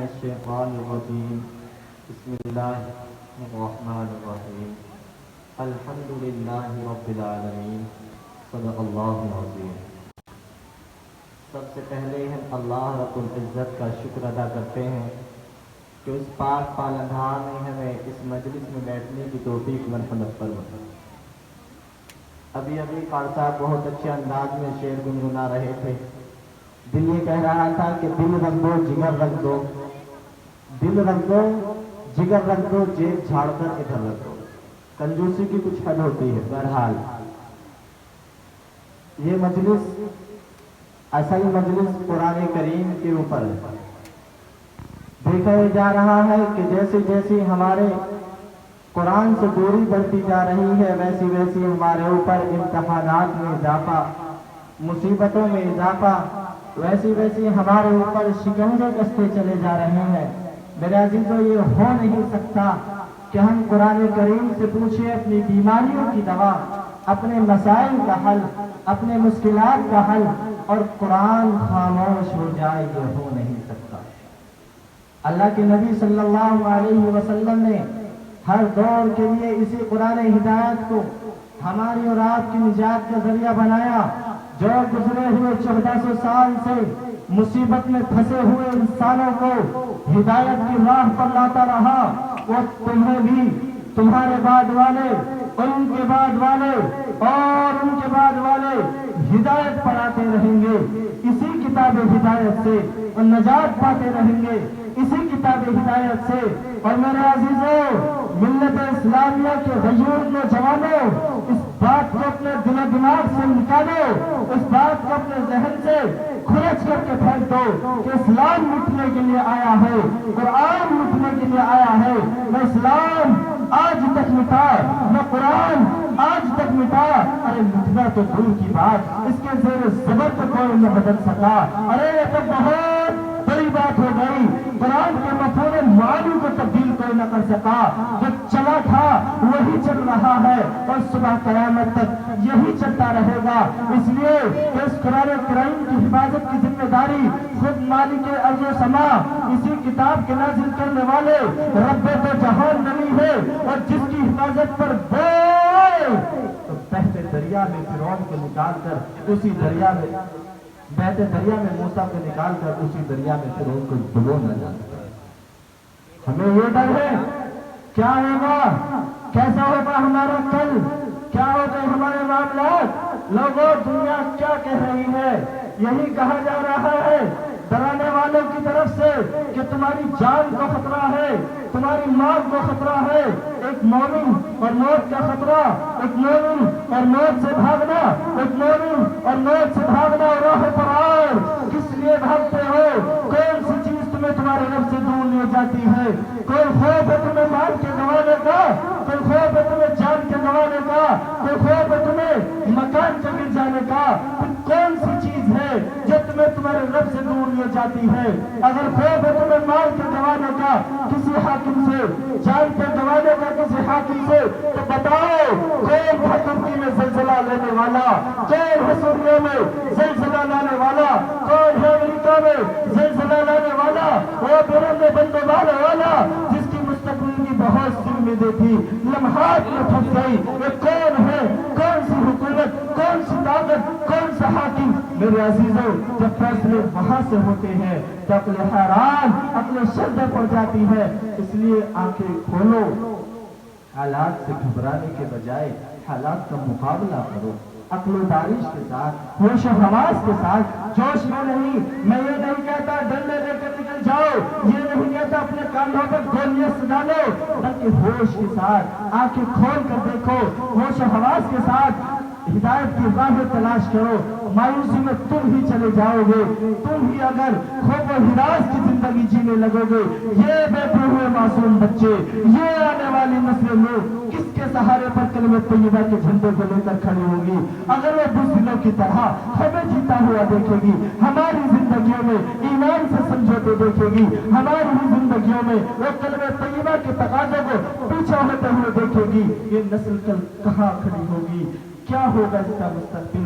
الشیطان الرجیم بسم اللہ الرحمن الرحیم الحمد للہ رب العالمین صدق اللہ العظیم۔ سب سے پہلے ہم اللہ رب العزت کا شکر ادا کرتے ہیں کہ اس پاک پالنہار نے ہمیں اس مجلس میں بیٹھنے کی توفیق مرحمت فرمائی۔ ابھی قاری صاحب بہت اچھے انداز میں شعر گنگنا رہے تھے۔ دل یہ کہہ رہا تھا کہ دل رکھ دو جگر رکھ دو، دل رکھ دو جگر رکھ دو، جیب جھاڑ کر ادھر رکھ دو۔ کنجوسی کی کچھ حد ہوتی ہے۔ بہرحال یہ مجلس اصل مجلس قرآن کریم کے اوپر ہے۔ دیکھا جا رہا ہے کہ جیسے جیسے ہمارے قرآن سے دوری بڑھتی جا رہی ہے، ویسی ویسی ہمارے اوپر امتحانات میں اضافہ، مصیبتوں میں اضافہ، ویسی ویسی ہمارے اوپر شکنجے کستے چلے جا رہے ہیں۔ میرے عزیزو، یہ ہو نہیں سکتا کہ ہم قرآن کریم سے پوچھیں اپنی بیماریوں کی دوا، اپنے مسائل کا حل، اپنے مشکلات کا حل، اور قرآن خاموش ہو جائے۔ یہ ہو نہیں سکتا۔ اللہ کے نبی صلی اللہ علیہ وسلم نے ہر دور کے لیے اسی قرآن ہدایت کو ہماری اور آپ کی نجات کا ذریعہ بنایا۔ جو گزرے ہوئے 1400 سال سے مصیبت میں پھنسے ہوئے انسانوں کو ہدایت کی راہ پر لاتا رہا، وہ تمہیں بھی، تمہارے بعد والے، ان کے بعد والے اور ان کے بعد والے ہدایت پر آتے رہیں گے۔ اسی کتاب ہدایت سے اور نجات پاتے رہیں گے، اسی کتاب ہدایت سے۔ اور میرے عزیزوں، ملت اسلامیہ کے غیور نوجوانوں، اس بات کو اپنے دل و دماغ سے نکالو، اس بات کو اپنے ذہن سے کھرچ کر کے پھینک دو کہ اسلام مٹنے کے لیے آیا ہے، قرآن مٹنے کے لیے آیا ہے۔ نہ اسلام آج تک مٹا، نہ قرآن آج تک مٹا۔ ارے مٹنا تو دور کی بات، اس کے زیر زبر تو کوئی نہ بدل سکا۔ ارے یہ تو بہت بڑی بات ہو گئی، قرآن کے مفہوم معانی کو تبدیل کوئی نہ کر سکا۔ جو چلا تھا وہی چل رہا ہے اور صبح قیامت تک یہی چلتا رہے گا۔ اس لیے اس قرآن کریم کی حفاظت کی ذمہ داری خود مالک ارض و سما، اسی کتاب کے نازل کرنے والے رب دو جہان نبی ہے، اور جس کی حفاظت پر بول تو بہتے دریا میں فرعون کو نکال کر اسی دریا میں، بہتے دریا میں موسیٰ کو نکال کر اسی دریا میں فرعون کو ڈبو نہ جاتا۔ ہمیں یہ ڈر ہے کیا ہوگا، کیسا ہوگا ہمارا کل، کیا ہوگا ہمارے معاملات، لوگوں دنیا کیا کہہ رہی ہے۔ یہی کہا جا رہا ہے ڈرانے والوں کی طرف سے کہ تمہاری جان کو خطرہ ہے، تمہاری موت کو خطرہ ہے۔ ایک مومن اور موت کا خطرہ، ایک مومن اور موت سے بھاگنا، ایک مومن اور موت سے بھاگنا اور راہ فرار۔ کس لیے بھاگتے ہو؟ کون سی چیز تمہیں تمہارے رب سے دور لے جاتی ہے؟ کوئی خوف ہے تمہیں مال کے گنوانے کا، کوئی خوف ہے تمہیں جان کے گنوانے کا، کوئی خوف ہے تمہیں مکان کے گر جانے کا۔ کون سی چیز ہے جو تمہیں تمہارے رب سے دور لے جاتی ہے؟ اگر خوف ہے تمہیں مال کے گنوانے کا کسی حاکم سے، جان کے گنوانے کا کسی حاکم سے، تو بتاؤ کون ہے ترکی میں زلزلہ لینے والا، کون ہے سوریہ میں زلزلہ لانے والا، کون ہے امریکہ میں زلزلہ لانے والا، وہ بیرون میں بندے والے والا جس کی مستقبل کی بہت سی امیدیں تھی لمحات میں پھنس گئی۔ یہ کون ہے؟ کون سی حکومت، کون سی طاقت، کون سا حاکم؟ میرے عزیزوں، جب فیصلے وہاں سے ہوتے ہیں تو عقل حیران، عقل شردہ پڑ جاتی ہے۔ اس لیے آنکھیں کھولو، حالات سے گھبرانے کے بجائے حالات کا مقابلہ کرو، عقل و دانش کے ساتھ، ہوش و حواس کے ساتھ، جوش میں نہیں۔ میں یہ نہیں کہتا ڈنڈے لے کر نکل جاؤ، یہ نہیں کہتا اپنے کاندھوں پر گولیاں سجا لو، بلکہ ہوش کے ساتھ آنکھیں کھول کر دیکھو، ہوش و حواس کے ساتھ ہدایت کی راہ تلاش کرو۔ مایوسی میں تم ہی چلے جاؤ گے، تم ہی اگر خوف و ہراس کی زندگی جینے لگو گے۔ یہ بیٹھے ہوئے معصوم بچے، یہ آنے والی نسلیں لوگ کس کے سہارے پر کلمہ طیبہ کے جھنڈے کو لے کر کھڑی ہوگی؟ اگر وہ بزدلوں کی طرح ہمیں جیتا ہوا دیکھے گی، ہماری زندگیوں میں ایمان سے سمجھوتے دیکھے گی، ہماری ہی زندگیوں میں وہ کلمہ طیبہ کے تقاضوں کو پیچھے ہوتے ہوئے دیکھے گی، یہ نسل کل کہاں کھڑی ہوگی؟ کیا ہوگا اس کا مستقبل؟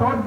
3rd